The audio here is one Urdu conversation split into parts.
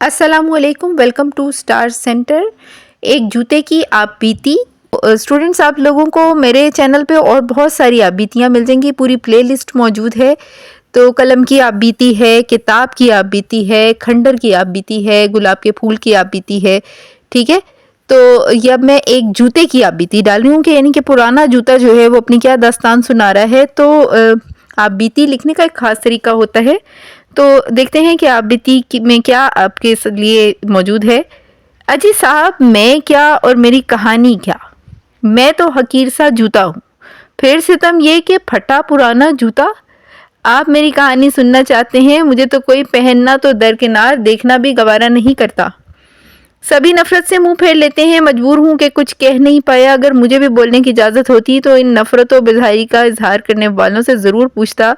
السلام علیکم، ویلکم ٹو اسٹار سینٹر۔ ایک جوتے کی آپ بیتی۔ اسٹوڈنٹس، آپ لوگوں کو میرے چینل پہ اور بہت ساری آپ بیتیاں مل جائیں گی، پوری پلے لسٹ موجود ہے۔ تو قلم کی آپ بیتی ہے، کتاب کی آپ بیتی ہے، کھنڈر کی آپ بیتی ہے، گلاب کے پھول کی آپ بیتی ہے، ٹھیک ہے۔ تو یہ اب میں ایک جوتے کی آپ بیتی ڈال رہی ہوں کہ یعنی کہ پرانا جوتا جو ہے وہ اپنی کیا داستان سنا رہا ہے۔ تو آپ بیتی لکھنے کا ایک خاص طریقہ ہوتا ہے، تو دیکھتے ہیں کہ آپ بیتی میں کیا آپ کے لیے موجود ہے۔ اجی صاحب، میں کیا اور میری کہانی کیا، میں تو حقیر سا جوتا ہوں، پھر ستم یہ کہ پھٹا پرانا جوتا۔ آپ میری کہانی سننا چاہتے ہیں، مجھے تو کوئی پہننا تو درکنار دیکھنا بھی گوارا نہیں کرتا۔ سبھی نفرت سے منہ پھیر لیتے ہیں، مجبور ہوں کہ کچھ کہہ نہیں پایا۔ اگر مجھے بھی بولنے کی اجازت ہوتی تو ان نفرت و بیزاری کا اظہار کرنے والوں سے ضرور پوچھتا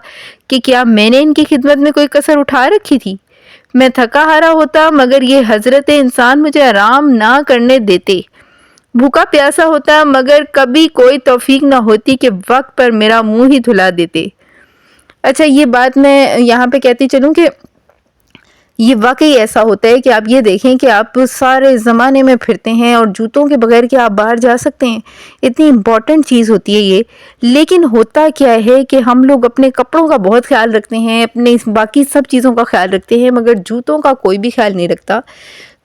کہ کیا میں نے ان کی خدمت میں کوئی کسر اٹھا رکھی تھی۔ میں تھکا ہارا ہوتا، مگر یہ حضرت انسان مجھے آرام نہ کرنے دیتے۔ بھوکا پیاسا ہوتا، مگر کبھی کوئی توفیق نہ ہوتی کہ وقت پر میرا منہ ہی دھلا دیتے۔ اچھا، یہ بات میں یہاں پہ کہتی چلوں کہ یہ واقعی ایسا ہوتا ہے کہ آپ یہ دیکھیں کہ آپ سارے زمانے میں پھرتے ہیں اور جوتوں کے بغیر کیا آپ باہر جا سکتے ہیں؟ اتنی امپورٹنٹ چیز ہوتی ہے یہ۔ لیکن ہوتا کیا ہے کہ ہم لوگ اپنے کپڑوں کا بہت خیال رکھتے ہیں، اپنے باقی سب چیزوں کا خیال رکھتے ہیں، مگر جوتوں کا کوئی بھی خیال نہیں رکھتا۔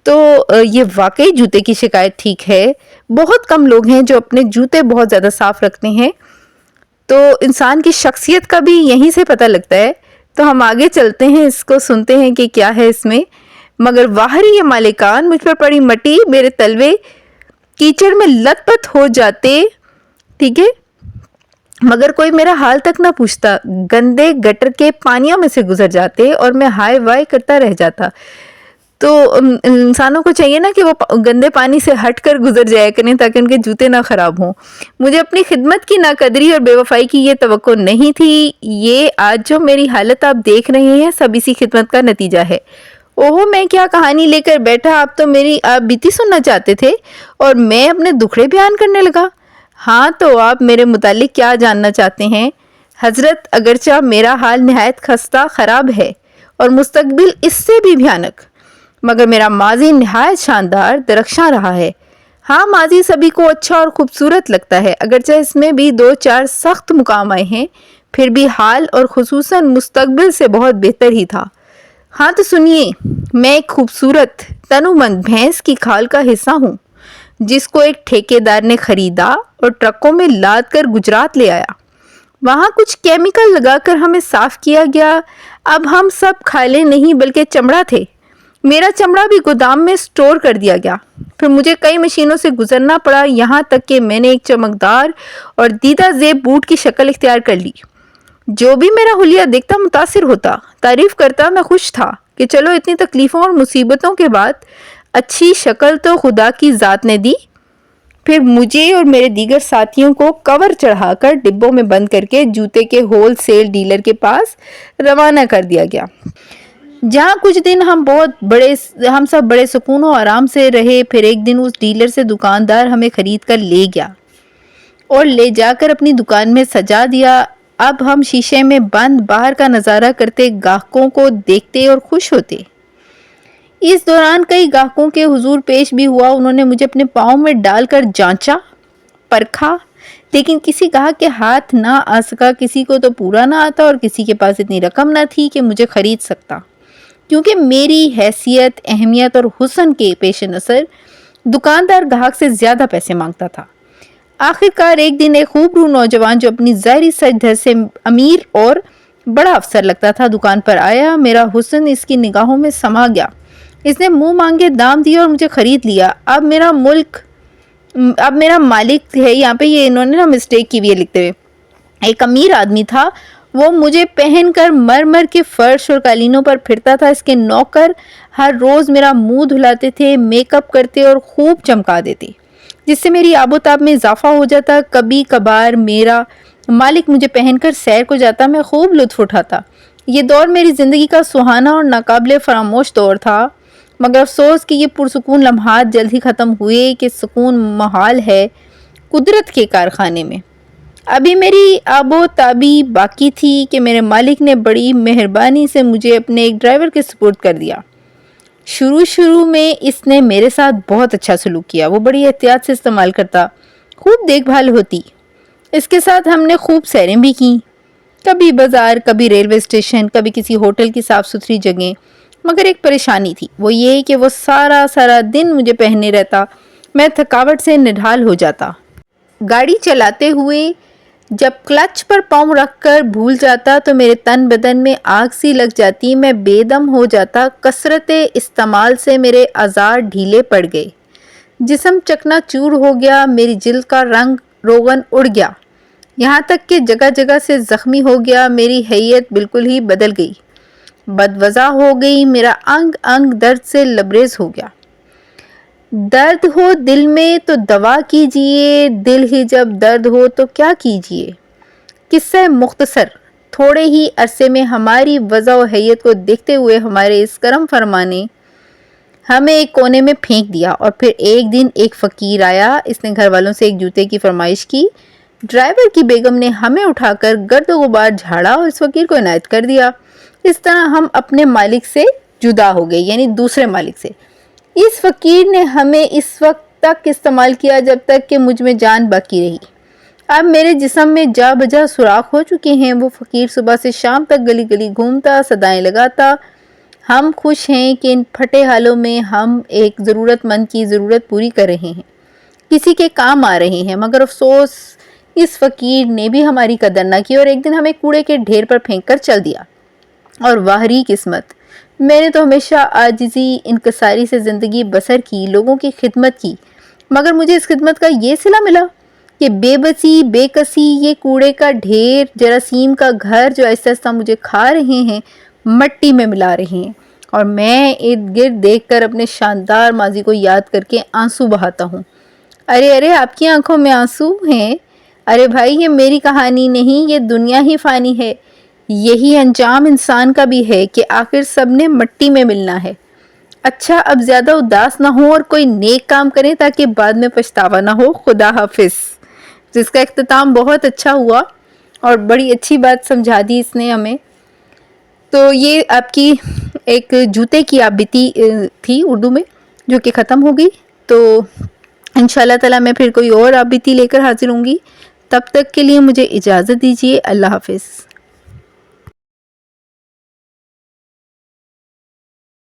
تو یہ واقعی جوتے کی شکایت ٹھیک ہے۔ بہت کم لوگ ہیں جو اپنے جوتے بہت زیادہ صاف رکھتے ہیں۔ تو انسان کی شخصیت کا بھی یہیں سے پتہ لگتا ہے۔ تو ہم آگے چلتے ہیں، اس کو سنتے ہیں کہ کیا ہے اس میں۔ مگر واہری یہ مالکان، مجھ پر پڑی مٹی، میرے تلوے کیچڑ میں لت پت ہو جاتے، ٹھیک ہے، مگر کوئی میرا حال تک نہ پوچھتا۔ گندے گٹر کے پانیوں میں سے گزر جاتے اور میں ہائے وائے کرتا رہ جاتا۔ تو انسانوں کو چاہیے نا کہ وہ گندے پانی سے ہٹ کر گزر جایا کریں تاکہ ان کے جوتے نہ خراب ہوں۔ مجھے اپنی خدمت کی ناقدری اور بے وفائی کی یہ توقع نہیں تھی۔ یہ آج جو میری حالت آپ دیکھ رہے ہیں، سب اسی خدمت کا نتیجہ ہے۔ اوہو، میں کیا کہانی لے کر بیٹھا، آپ تو میری آپ بیتی سننا چاہتے تھے اور میں اپنے دکھڑے بیان کرنے لگا۔ ہاں، تو آپ میرے متعلق کیا جاننا چاہتے ہیں؟ حضرت، اگرچہ میرا حال نہایت خستہ خراب ہے اور مستقبل اس سے بھی بھیانک، مگر میرا ماضی نہایت شاندار درخشاں رہا ہے۔ ہاں، ماضی سبھی کو اچھا اور خوبصورت لگتا ہے، اگرچہ اس میں بھی دو چار سخت مقام آئے ہیں، پھر بھی حال اور خصوصاً مستقبل سے بہت بہتر ہی تھا۔ ہاں تو سنیے، میں ایک خوبصورت تنومند بھینس کی کھال کا حصہ ہوں، جس کو ایک ٹھیکیدار نے خریدا اور ٹرکوں میں لاد کر گجرات لے آیا۔ وہاں کچھ کیمیکل لگا کر ہمیں صاف کیا گیا۔ اب ہم سب کھالے نہیں بلکہ چمڑا تھے۔ میرا چمڑا بھی گودام میں سٹور کر دیا گیا۔ پھر مجھے کئی مشینوں سے گزرنا پڑا، یہاں تک کہ میں نے ایک چمکدار اور دیدہ زیب بوٹ کی شکل اختیار کر لی۔ جو بھی میرا حلیہ دیکھتا متاثر ہوتا، تعریف کرتا۔ میں خوش تھا کہ چلو اتنی تکلیفوں اور مصیبتوں کے بعد اچھی شکل تو خدا کی ذات نے دی۔ پھر مجھے اور میرے دیگر ساتھیوں کو کور چڑھا کر ڈبوں میں بند کر کے جوتے کے ہول سیل ڈیلر کے پاس روانہ کر دیا گیا، جہاں کچھ دن ہم سب بڑے سکون و آرام سے رہے۔ پھر ایک دن اس ڈیلر سے دکاندار ہمیں خرید کر لے گیا اور لے جا کر اپنی دکان میں سجا دیا۔ اب ہم شیشے میں بند باہر کا نظارہ کرتے، گاہکوں کو دیکھتے اور خوش ہوتے۔ اس دوران کئی گاہکوں کے حضور پیش بھی ہوا۔ انہوں نے مجھے اپنے پاؤں میں ڈال کر جانچا، پرکھا، لیکن کسی گاہک کے ہاتھ نہ آ سکا۔ کسی کو تو پورا نہ آتا اور کسی کے پاس اتنی رقم نہ تھی کہ مجھے خرید سکتا، کیونکہ میری حیثیت، اہمیت اور حسن کے پیش نظر دکاندار گاہک سے زیادہ پیسے مانگتا تھا۔ آخرکار ایک دن ایک خوب رو نوجوان جو اپنی ظاہری سج دھج سے امیر اور بڑا افسر لگتا تھا دکان پر آیا۔ میرا حسن اس کی نگاہوں میں سما گیا۔ اس نے منہ مانگے دام دیا اور مجھے خرید لیا۔ اب میرا مالک ہے، یہاں پہ یہ انہوں نے نا مسٹیک کی ہوئی ہے لکھتے ہوئے، ایک امیر آدمی تھا۔ وہ مجھے پہن کر مرمر کے فرش اور قالینوں پر پھرتا تھا۔ اس کے نوکر ہر روز میرا منہ دھلاتے تھے، میک اپ کرتے اور خوب چمکا دیتے، جس سے میری آب و تاب میں اضافہ ہو جاتا۔ کبھی کبھار میرا مالک مجھے پہن کر سیر کو جاتا، میں خوب لطف اٹھاتا۔ یہ دور میری زندگی کا سہانا اور ناقابل فراموش دور تھا، مگر افسوس کہ یہ پرسکون لمحات جلد ہی ختم ہوئے کہ سکون محال ہے قدرت کے کارخانے میں۔ ابھی میری آب و تابی باقی تھی کہ میرے مالک نے بڑی مہربانی سے مجھے اپنے ایک ڈرائیور کے سپرد کر دیا۔ شروع میں اس نے میرے ساتھ بہت اچھا سلوک کیا. وہ بڑی احتیاط سے استعمال کرتا, خوب دیکھ بھال ہوتی. اس کے ساتھ ہم نے خوب سیریں بھی کیں, کبھی بازار, کبھی ریلوے اسٹیشن, کبھی کسی ہوٹل کی صاف ستھری جگہ. مگر ایک پریشانی تھی, وہ یہ کہ وہ سارا دن مجھے پہنے رہتا. میں تھکاوٹ سے نڈھال ہو جاتا. گاڑی چلاتے ہوئے جب کلچ پر پاؤں رکھ کر بھول جاتا تو میرے تن بدن میں آگ سی لگ جاتی. میں بے دم ہو جاتا. کثرت استعمال سے میرے اعضاء ڈھیلے پڑ گئے, جسم چکنا چور ہو گیا. میری جلد کا رنگ روغن اڑ گیا, یہاں تک کہ جگہ جگہ سے زخمی ہو گیا. میری حیت بالکل ہی بدل گئی, بدوضع ہو گئی. میرا انگ انگ درد سے لبریز ہو گیا. درد ہو دل میں تو دوا کیجئے, دل ہی جب درد ہو تو کیا کیجئے. قصہ مختصر, تھوڑے ہی عرصے میں ہماری وضع و حیت کو دیکھتے ہوئے ہمارے اس کرم فرما نے ہمیں ایک کونے میں پھینک دیا. اور پھر ایک دن ایک فقیر آیا. اس نے گھر والوں سے ایک جوتے کی فرمائش کی. ڈرائیور کی بیگم نے ہمیں اٹھا کر گرد و غبار جھاڑا اور اس فقیر کو عنایت کر دیا. اس طرح ہم اپنے مالک سے جدا ہو گئے, یعنی دوسرے مالک سے. اس فقیر نے ہمیں اس وقت تک استعمال کیا جب تک کہ مجھ میں جان باقی رہی. اب میرے جسم میں جا بجا سوراخ ہو چکے ہیں. وہ فقیر صبح سے شام تک گلی گلی گھومتا, صدائیں لگاتا. ہم خوش ہیں کہ ان پھٹے حالوں میں ہم ایک ضرورت مند کی ضرورت پوری کر رہے ہیں, کسی کے کام آ رہے ہیں. مگر افسوس, اس فقیر نے بھی ہماری قدر نہ کی اور ایک دن ہمیں کوڑے کے ڈھیر پر پھینک کر چل دیا. اور واہری قسمت, میں نے تو ہمیشہ عاجزی انکساری سے زندگی بسر کی, لوگوں کی خدمت کی. مگر مجھے اس خدمت کا یہ صلہ ملا کہ بے بسی, بے کسی, یہ کوڑے کا ڈھیر, جراثیم کا گھر جو آہستہ آہستہ مجھے کھا رہے ہیں, مٹی میں ملا رہے ہیں. اور میں ارد گرد دیکھ کر اپنے شاندار ماضی کو یاد کر کے آنسو بہاتا ہوں. ارے آپ کی آنکھوں میں آنسو ہیں؟ ارے بھائی, یہ میری کہانی نہیں, یہ دنیا ہی فانی ہے. یہی انجام انسان کا بھی ہے کہ آخر سب نے مٹی میں ملنا ہے. اچھا, اب زیادہ اداس نہ ہو اور کوئی نیک کام کریں تاکہ بعد میں پچھتاوا نہ ہو. خدا حافظ. جس کا اختتام بہت اچھا ہوا اور بڑی اچھی بات سمجھا دی اس نے ہمیں. تو یہ آپ کی ایک جوتے کی آپ بیتی تھی اردو میں, جو کہ ختم ہو گئی. تو انشاءاللہ تعالی میں پھر کوئی اور آپ بیتی لے کر حاضر ہوں گی. تب تک کے لیے مجھے اجازت دیجیے. اللہ حافظ.